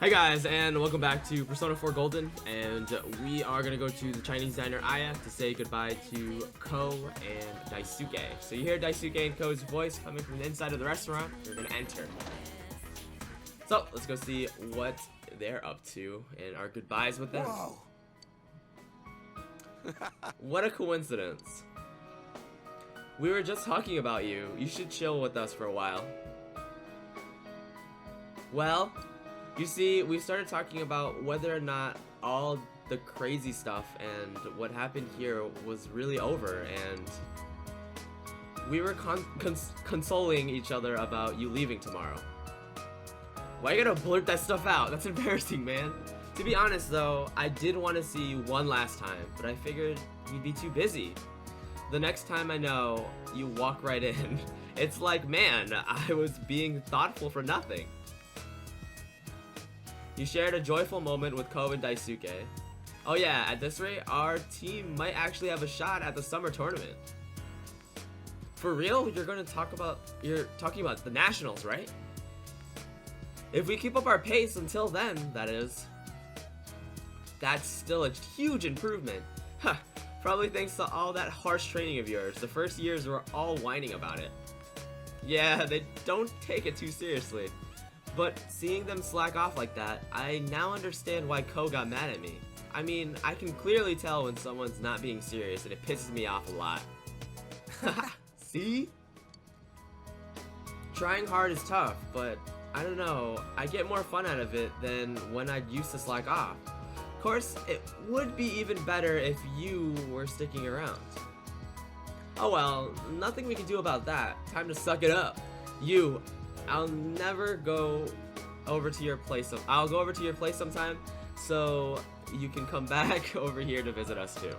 Hi guys, and welcome back to Persona 4 Golden, and we are going to go to the Chinese diner Aya to say goodbye to Ko and Daisuke. So you hear Daisuke and Ko's voice coming from the inside of the restaurant. You're going to enter. So let's go see what they're up to and our goodbyes with them. Whoa. What a coincidence. We were just talking about you. You should chill with us for a while. Well, you see, we started talking about whether or not all the crazy stuff and what happened here was really over, and we were consoling each other about you leaving tomorrow. Why you gotta blurt that stuff out? That's embarrassing, man. To be honest though, I did want to see you one last time, but I figured you'd be too busy. The next time I know, you walk right in. It's like, man, I was being thoughtful for nothing. You shared a joyful moment with Ko and Daisuke. Oh yeah, at this rate, our team might actually have a shot at the summer tournament. For real? You're talking about the nationals, right? If we keep up our pace until then, that is. That's still a huge improvement. Huh, probably thanks to all that harsh training of yours. The first years were all whining about it. Yeah, they don't take it too seriously. But seeing them slack off like that, I now understand why Ko got mad at me. I mean, I can clearly tell when someone's not being serious, and it pisses me off a lot. See? Trying hard is tough, but I don't know, I get more fun out of it than when I used to slack off. Of course, it would be even better if you were sticking around. Oh well, nothing we can do about that. Time to suck it up. I'll go over to your place sometime, so you can come back over here to visit us too.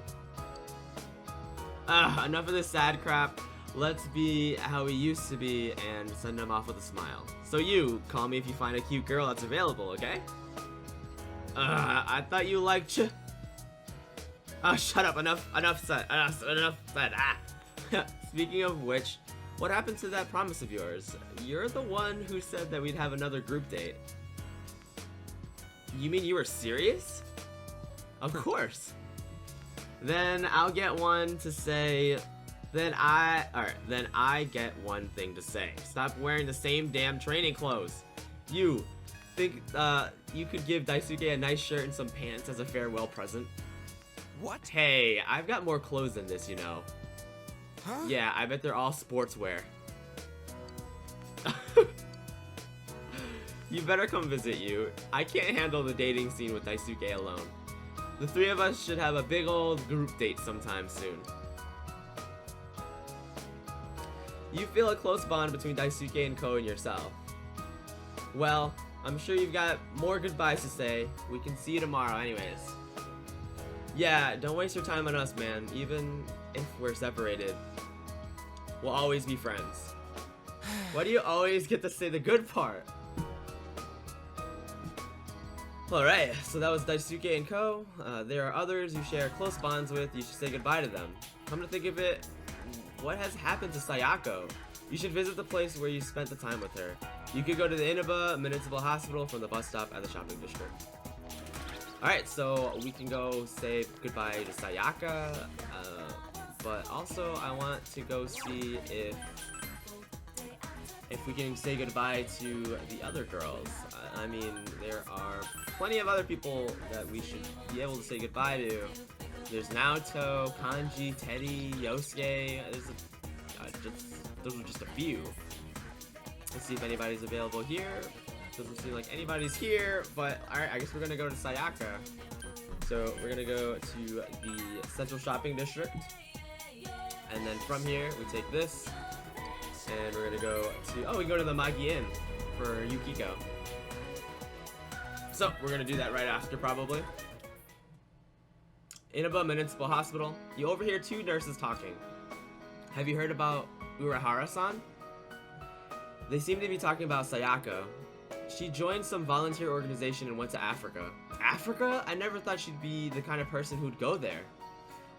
Enough of this sad crap. Let's be how we used to be and send them off with a smile. So you, call me if you find a cute girl that's available, okay? I thought you liked shut up, enough said. Speaking of which, what happened to that promise of yours? You're the one who said that we'd have another group date. You mean you were serious? Of course. Then I'll get one to say. Then I get one thing to say. Stop wearing the same damn training clothes. You think you could give Daisuke a nice shirt and some pants as a farewell present? What? Hey, I've got more clothes than this, you know. Huh? Yeah, I bet they're all sportswear. You better come visit you. I can't handle the dating scene with Daisuke alone. The three of us should have a big old group date sometime soon. You feel a close bond between Daisuke and Ko and yourself. Well, I'm sure you've got more goodbyes to say. We can see you tomorrow anyways. Yeah, don't waste your time on us, man. Even if we're separated, we'll always be friends. Why do you always get to say the good part? Alright, so that was Daisuke and Ko. There are others you share close bonds with. You should say goodbye to them. Come to think of it, what has happened to Sayako? You should visit the place where you spent the time with her. You could go to the Inaba Municipal Hospital from the bus stop at the shopping district. Alright, so we can go say goodbye to Sayaka, but also I want to go see if we can say goodbye to the other girls. I mean, there are plenty of other people that we should be able to say goodbye to. There's Naoto, Kanji, Teddy, Yosuke. Those are just a few. Let's see if anybody's available here. Doesn't seem like anybody's here, but alright, I guess we're gonna go to Sayaka. So we're gonna go to the Central Shopping District. And then from here, we take this. And we're gonna go to, we can go to the Magi Inn for Yukiko. So we're gonna do that right after, probably. Inaba Municipal Hospital. You overhear two nurses talking. Have you heard about Urahara-san? They seem to be talking about Sayako. She joined some volunteer organization and went to Africa. Africa? I never thought she'd be the kind of person who'd go there.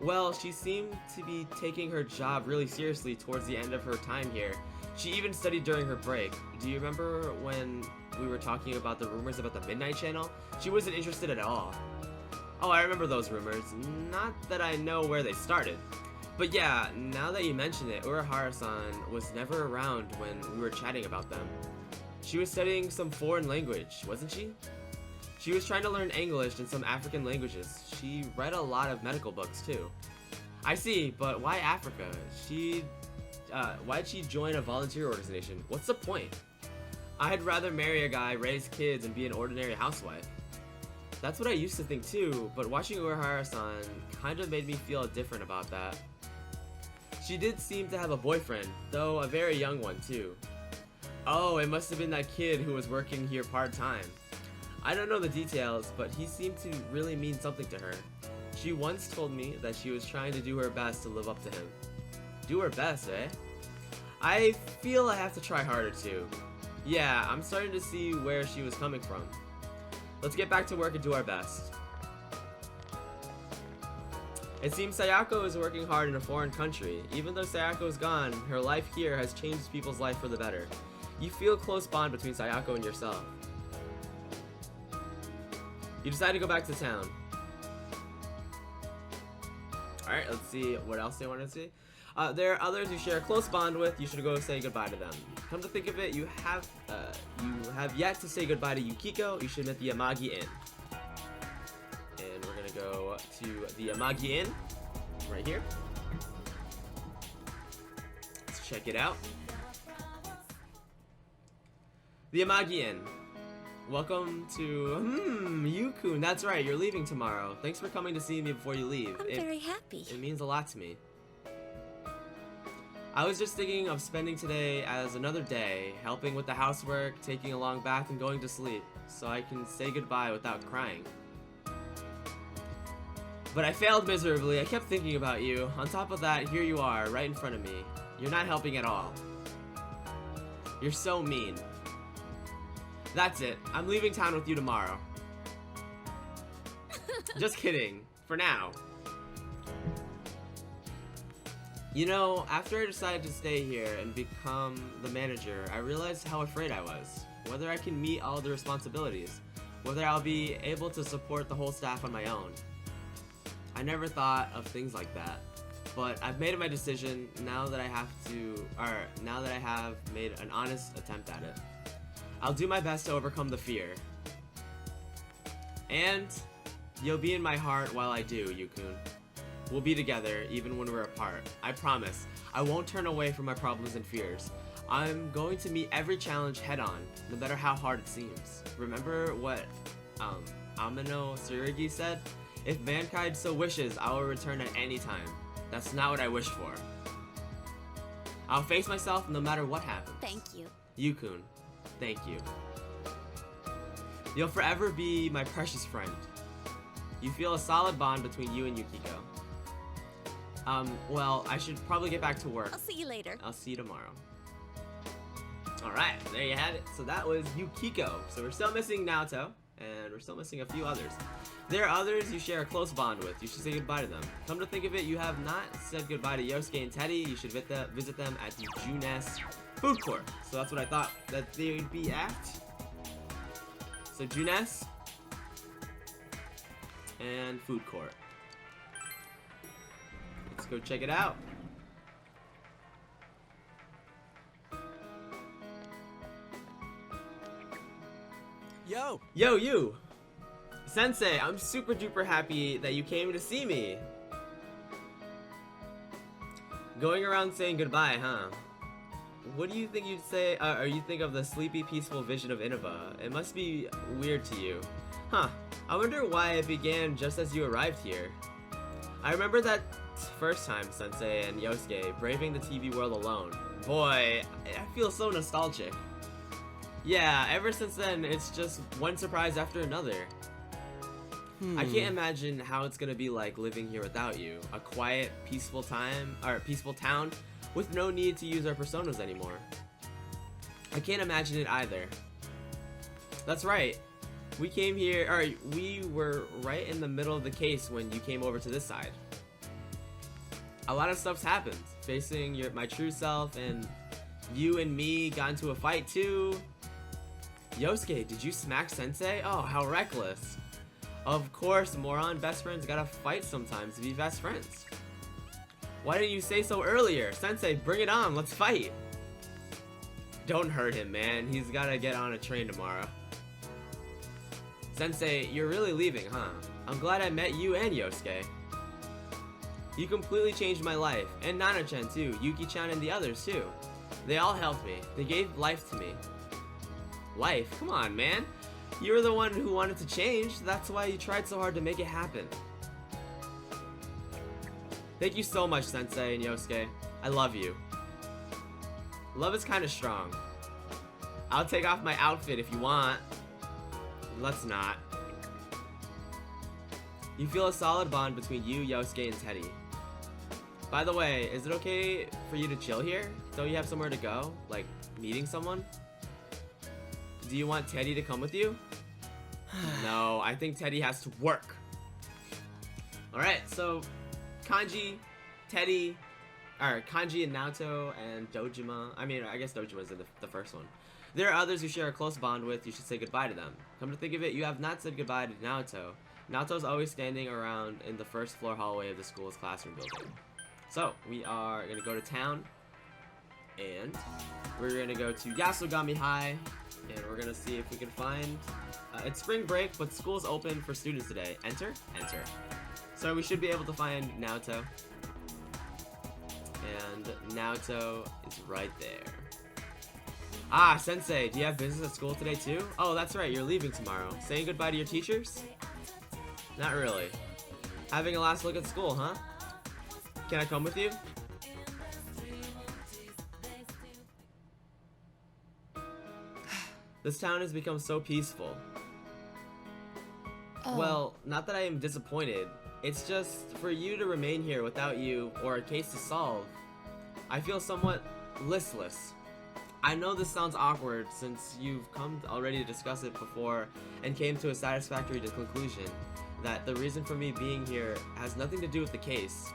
Well, she seemed to be taking her job really seriously towards the end of her time here. She even studied during her break. Do you remember when we were talking about the rumors about the Midnight Channel, she wasn't interested at all. Oh, I remember those rumors. Not that I know where they started. But yeah, now that you mention it, Urahara-san was never around when we were chatting about them. She was studying some foreign language, wasn't she? She was trying to learn English and some African languages. She read a lot of medical books too. I see, but why Africa? Why'd she join a volunteer organization? What's the point? I'd rather marry a guy, raise kids, and be an ordinary housewife. That's what I used to think too, but watching Urahara-san kind of made me feel different about that. She did seem to have a boyfriend, though a very young one too. Oh, it must have been that kid who was working here part-time. I don't know the details, but he seemed to really mean something to her. She once told me that she was trying to do her best to live up to him. Do her best, eh? I feel I have to try harder too. Yeah, I'm starting to see where she was coming from. Let's get back to work and do our best. It seems Sayako is working hard in a foreign country. Even though Sayako is gone, her life here has changed people's life for the better. You feel a close bond between Sayako and yourself. You decide to go back to town. Alright, let's see what else they want to see. There are others you share a close bond with. You should go say goodbye to them. Come to think of it, you have yet to say goodbye to Yukiko. You should meet the Amagi Inn. And we're gonna go to the Amagi Inn right here. Let's check it out. The Amagi Inn. Welcome to Yukun. That's right, you're leaving tomorrow. Thanks for coming to see me before you leave. I'm very happy. It means a lot to me. I was just thinking of spending today as another day, helping with the housework, taking a long bath, and going to sleep, so I can say goodbye without crying. But I failed miserably. I kept thinking about you. On top of that, here you are, right in front of me. You're not helping at all. You're so mean. That's it. I'm leaving town with you tomorrow. Just kidding. For now. You know, after I decided to stay here and become the manager, I realized how afraid I was. Whether I can meet all the responsibilities. Whether I'll be able to support the whole staff on my own. I never thought of things like that. But I've made my decision now that I have made an honest attempt at it. I'll do my best to overcome the fear. And you'll be in my heart while I do, Yukun. We'll be together even when we're apart. I promise. I won't turn away from my problems and fears. I'm going to meet every challenge head on, no matter how hard it seems. Remember what Amino Tsurugi said? If mankind so wishes, I will return at any time. That's not what I wish for. I'll face myself no matter what happens. Thank you. Yukun, thank you. You'll forever be my precious friend. You feel a solid bond between you and Yukiko. Well, I should probably get back to work. I'll see you later. I'll see you tomorrow. Alright, there you have it. So that was Yukiko. So we're still missing Naoto, and we're still missing a few others. There are others you share a close bond with. You should say goodbye to them. Come to think of it, you have not said goodbye to Yosuke and Teddy. You should visit them at the Junes food court. So that's what I thought that they'd be at. So Junes and food court. Let's go check it out. Yo! Yo, you! Sensei, I'm super duper happy that you came to see me. Going around saying goodbye, huh? What do you think you'd say, or you think of the sleepy, peaceful vision of Inaba? It must be weird to you. Huh, I wonder why it began just as you arrived here. I remember that first time Sensei and Yosuke braving the TV world alone. Boy, I feel so nostalgic. Yeah, ever since then, it's just one surprise after another. I can't imagine how it's gonna be like living here without you. A quiet, peaceful town with no need to use our personas anymore. I can't imagine it either. That's right. We came here, or we were right in the middle of the case when you came over to this side. A lot of stuff's happened. Facing my true self, and you and me got into a fight too. Yosuke, did you smack Sensei? Oh, how reckless. Of course, moron, best friends gotta fight sometimes to be best friends. Why didn't you say so earlier? Sensei, bring it on, let's fight. Don't hurt him, man. He's gotta get on a train tomorrow. Sensei, you're really leaving, huh? I'm glad I met you and Yosuke. You completely changed my life, and Nana-chan too, Yuki-chan and the others too. They all helped me. They gave life to me. Life? Come on, man. You were the one who wanted to change. That's why you tried so hard to make it happen. Thank you so much, Sensei and Yosuke. I love you. Love is kind of strong. I'll take off my outfit if you want. Let's not. You feel a solid bond between you, Yosuke, and Teddy. By the way, is it okay for you to chill here? Don't you have somewhere to go? Like, meeting someone? Do you want Teddy to come with you? No, I think Teddy has to work. Alright, so Kanji, Teddy, or Kanji and Naoto and Dojima. I mean, I guess Dojima's in the first one. There are others you share a close bond with. You should say goodbye to them. Come to think of it, you have not said goodbye to Naoto. Naoto's always standing around in the first floor hallway of the school's classroom building. So, we are going to go to town, and we're going to go to Yasogami High, and we're going to see if we can find... it's spring break, but school's open for students today. Enter? Enter. So we should be able to find Naoto. And Naoto is right there. Ah, Sensei, do you have business at school today too? Oh, that's right, you're leaving tomorrow. Saying goodbye to your teachers? Not really. Having a last look at school, huh? Can I come with you? This town has become so peaceful. Oh. Well, not that I am disappointed. It's just for you to remain here without you or a case to solve. I feel somewhat listless. I know this sounds awkward since you've come already to discuss it before and came to a satisfactory conclusion that the reason for me being here has nothing to do with the case.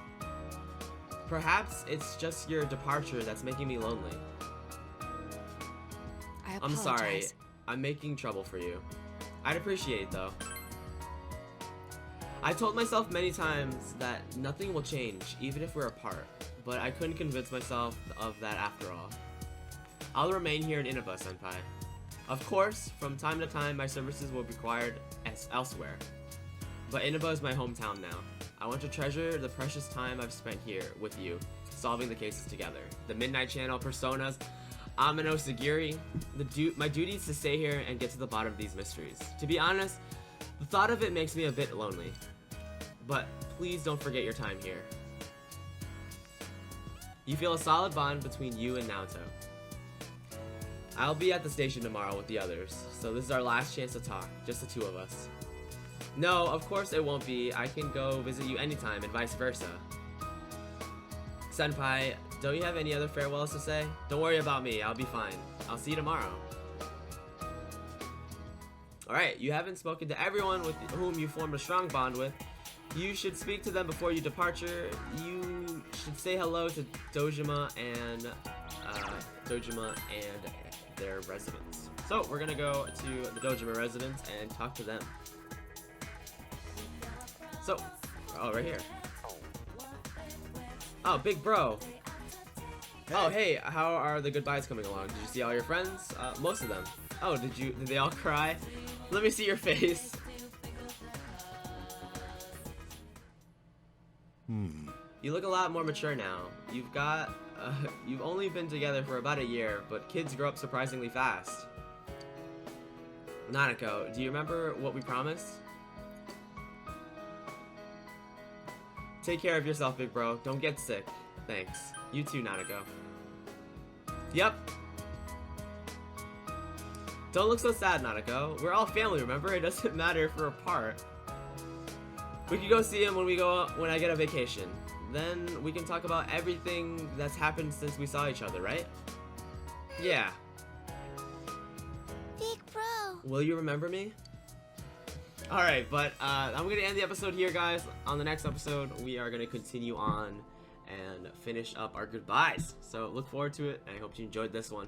Perhaps it's just your departure that's making me lonely. I'm sorry. I'm making trouble for you. I'd appreciate it though. I told myself many times that nothing will change even if we're apart, but I couldn't convince myself of that after all. I'll remain here in Inaba, Senpai. Of course, from time to time my services will be required elsewhere, but Inaba is my hometown now. I want to treasure the precious time I've spent here with you, solving the cases together. The Midnight Channel, Personas, Amino Sagiri. My duty is to stay here and get to the bottom of these mysteries. To be honest, the thought of it makes me a bit lonely. But please don't forget your time here. You feel a solid bond between you and Naoto. I'll be at the station tomorrow with the others, so this is our last chance to talk, just the two of us. No, of course it won't be. I can go visit you anytime and vice versa. Senpai, don't you have any other farewells to say? Don't worry about me, I'll be fine. I'll see you tomorrow. Alright, you haven't spoken to everyone with whom you formed a strong bond with. You should speak to them before your departure. You should say hello to Dojima and their residents. So we're gonna go to the Dojima residents and talk to them. So, oh, right here. Oh, big bro. Hey. Oh, hey, how are the goodbyes coming along? Did you see all your friends? Most of them. Oh, did they all cry? Let me see your face. You look a lot more mature now. You've only been together for about a year, but kids grow up surprisingly fast. Nanako, do you remember what we promised? Take care of yourself, big bro. Don't get sick. Thanks. You too, Nanako. Yep. Don't look so sad, Nanako. We're all family, remember? It doesn't matter if we're apart. We can go see him when I get a vacation. Then we can talk about everything that's happened since we saw each other, right? Yeah. Big bro. Will you remember me? Alright, but I'm going to end the episode here, guys. On the next episode, we are going to continue on and finish up our goodbyes. So look forward to it, and I hope you enjoyed this one.